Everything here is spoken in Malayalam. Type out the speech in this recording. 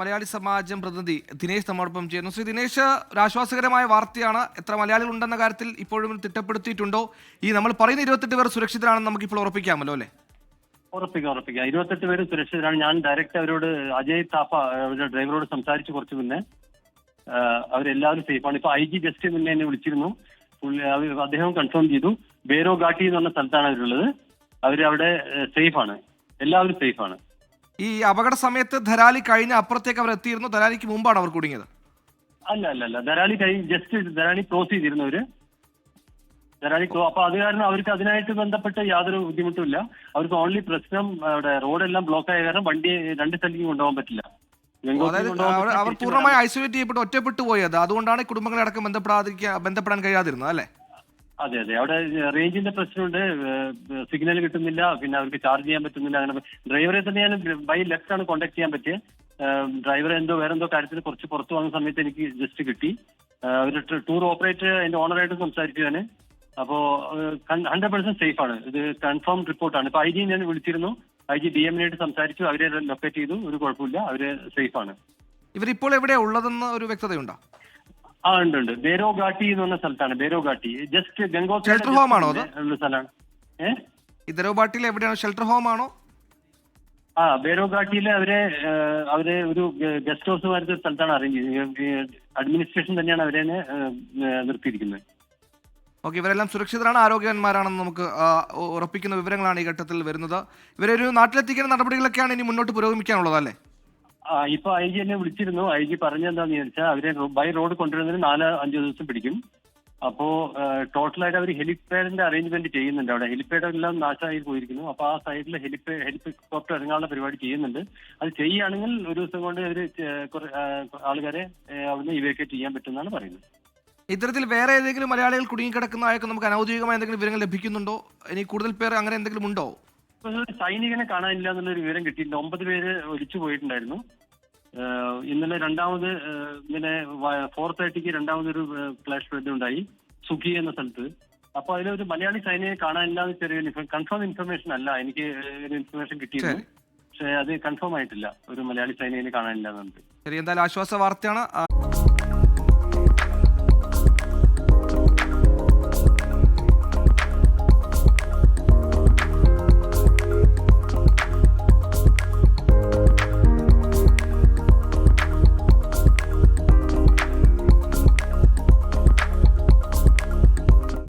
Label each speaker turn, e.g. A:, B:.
A: മലയാളി സമാജം പ്രതിനിധി ദിനേശ് നമ്മോടൊപ്പം ചെയ്യുന്നു. ശ്രീ ദിനേശ്, ഒരു ആശ്വാസകരമായ വാർത്തയാണ്. എത്ര മലയാളികൾ ഉണ്ടെന്ന കാര്യത്തിൽ ഇപ്പോഴും തിട്ടപ്പെടുത്തിയിട്ടുണ്ടോ? ഈ നമ്മൾ പറയുന്ന 28 പേർ സുരക്ഷിതരാണെന്ന് നമുക്കിപ്പോൾ ഉറപ്പിക്കാമല്ലോ അല്ലേ?
B: ഉറപ്പിക്കാം. 28 പേര് സുരക്ഷിതരാണ്. ഞാൻ ഡയറക്റ്റ് അവരോട് അജയ് താപ്പ അവരുടെ ഡ്രൈവറോട് സംസാരിച്ചു കുറച്ച് മുന്നേ. അവരെല്ലാവരും സേഫാണ്. ഇപ്പൊ IG ജസ്റ്റ് മുന്നേ എന്നെ വിളിച്ചിരുന്നു. അദ്ദേഹം കൺഫേം ചെയ്തു. ബേരോ ഘാട്ടി എന്ന് പറഞ്ഞ സ്ഥലത്താണ് അവരുള്ളത്. അവരവിടെ സേഫാണ്, എല്ലാവരും സേഫാണ്.
A: ഈ അപകട സമയത്ത് ധരാലി കഴിഞ്ഞ അപ്പുറത്തേക്ക് അവർ എത്തിയിരുന്നു. ധരാലിക്ക് മുമ്പാണ് അവർ കുടുങ്ങിയത്?
B: അല്ല, ധരാലി ജസ്റ്റ് ധരാലി ക്രോസ് ചെയ്തിരുന്നവര്. അപ്പൊ അത് കാരണം അവർക്ക് അതിനായിട്ട് ബന്ധപ്പെട്ട് യാതൊരു ബുദ്ധിമുട്ടുമില്ല. അവർക്ക് ഓൺലി പ്രശ്നം അവിടെ റോഡെല്ലാം ബ്ലോക്ക് ആയ കാരണം വണ്ടി 2 സ്ഥലത്തേക്ക് കൊണ്ടുപോകാൻ പറ്റില്ല.
A: അവർ പൂർണ്ണമായി ഐസൊലേറ്റ് ചെയ്യപ്പെട്ട് ഒറ്റപ്പെട്ടു പോയത്, അതുകൊണ്ടാണ് കുടുംബങ്ങളെ അടക്കം ബന്ധപ്പെടാൻ കഴിയാതിരുന്നത് അല്ലേ?
B: അതെ, അവിടെ റേഞ്ചിന്റെ പ്രശ്നമുണ്ട്. സിഗ്നൽ കിട്ടുന്നില്ല, പിന്നെ അവർക്ക് ചാർജ് ചെയ്യാൻ പറ്റുന്നില്ല. അങ്ങനെ ഡ്രൈവറെ തന്നെ ഞാൻ ബൈ ലെഫ്റ്റ് ആണ് കോൺടാക്ട് ചെയ്യാൻ പറ്റിയത്. ഡ്രൈവർ വേറെന്തോ കാര്യത്തിൽ കുറച്ച് പുറത്തു വന്ന സമയത്ത് എനിക്ക് ജസ്റ്റ് കിട്ടി. ഒരു ടൂർ ഓപ്പറേറ്റർ എന്റെ ഓണറായിട്ട് സംസാരിച്ചു ഞാൻ. അപ്പോ 100% സേഫ് ആണ്. ഇത് കൺഫേം റിപ്പോർട്ടാണ്. ഇപ്പൊ IG ഞാൻ വിളിച്ചിരുന്നു. IG DM ആയിട്ട് സംസാരിച്ചു. അവരെ ലൊക്കേറ്റ് ചെയ്തു. ഒരു കുഴപ്പമില്ല, അവര് സേഫ് ആണ്.
A: ഇവരിപ്പോൾ എവിടെയാ ഉള്ളതെന്ന് ഒരു വ്യക്തതയുണ്ടോ?
B: ഉണ്ട്. ബേരോ ഘാട്ടി എന്ന് പറഞ്ഞ സ്ഥലത്താണ്. Bero Ghati just Gangotri
A: shelter home ആണോ അത്?
B: സ്ഥലമാണ്.
A: ഈ ധരോബാട്ടിൽ എവിടെയാണ്? ഷെൽട്ടർ ഹോം ആണോ?
B: ബേരോ ഘാട്ടിയിൽ അവരെ ഒരു ഗസ്റ്റ് ഹൗസ് മാരുടെ സ്ഥലത്താണ് അറേഞ്ച് ചെയ്തത്. അഡ്മിനിസ്ട്രേഷൻ തന്നെയാണ് അവരെ നിർത്തിയിരിക്കുന്നത്.
A: ഓക്കെ, ഇവരെല്ലാം സുരക്ഷിതരാണ്, ആരോഗ്യവാന്മാരാണെന്ന് നമുക്ക് ഉറപ്പിക്കുന്ന വിവരങ്ങളാണ് ഈ ഘട്ടത്തിൽ വരുന്നത്. ഇവരെ ഒരു നാട്ടിലെത്തിക്കുന്ന നടപടികളൊക്കെയാണ് ഇനി മുന്നോട്ട് പുരോഗമിക്കാനുള്ളത് അല്ലേ?
B: ഇപ്പൊ IG എന്നെ വിളിച്ചിരുന്നു. IG പറഞ്ഞെന്താന്ന് ചോദിച്ചാൽ അവരെ ബൈ റോഡ് കൊണ്ടുവരുന്നതിന് 4-5 ദിവസം പിടിക്കും. അപ്പോ ടോട്ടലായിട്ട് അവർ ഹെലിപാഡിന്റെ അറേഞ്ച്മെന്റ് ചെയ്യുന്നുണ്ട്. അവിടെ ഹെലിപാഡ് എല്ലാം നാശമായി പോയിരിക്കുന്നു. അപ്പൊ ആ സൈഡിൽ ഹെലികോപ്റ്റർ ഇറങ്ങാനുള്ള പരിപാടി ചെയ്യുന്നുണ്ട്. അത് ചെയ്യുകയാണെങ്കിൽ ഒരു ദിവസം കൊണ്ട് അവര് ആൾക്കാരെ അവിടുന്ന് ഇവാക്യുവേറ്റ് ചെയ്യാൻ പറ്റുമെന്നാണ് പറയുന്നത്.
A: ഇത്തരത്തിൽ വേറെ ഏതെങ്കിലും മലയാളികൾ കുടുങ്ങിക്കിടക്കുന്നതായൊക്കെ നമുക്ക് അനൗദ്യോഗികമായ എന്തെങ്കിലും വിവരങ്ങൾ ലഭിക്കുന്നുണ്ടോ? ഇനി കൂടുതൽ പേർ അങ്ങനെ എന്തെങ്കിലും ഉണ്ടോ?
B: സൈനികനെ കാണാനില്ല എന്നുള്ളൊരു വിവരം കിട്ടിയിട്ടുണ്ട്. 9 പേര് ഒലിച്ചു പോയിട്ടുണ്ടായിരുന്നു. ഇന്നലെ രണ്ടാമത് ഇങ്ങനെ 4:30 രണ്ടാമതൊരു ഫ്ലാഷ് ഫ്ലഡ് ഉണ്ടായി സുഖി എന്ന സ്ഥലത്ത്. അപ്പൊ അതിലൊരു മലയാളി സൈനികനെ കാണാനില്ല എന്ന് ചെറിയ കൺഫേം ഇൻഫർമേഷൻ അല്ല. എനിക്ക് ഒരു ഇൻഫർമേഷൻ കിട്ടിയിരുന്നു, പക്ഷെ അത് കൺഫേം ആയിട്ടില്ല. ഒരു മലയാളി സൈനികനെ കാണാനില്ല എന്നുണ്ട്.
A: ശരി, എന്തായാലും ആശ്വാസ വാർത്തയാണ്.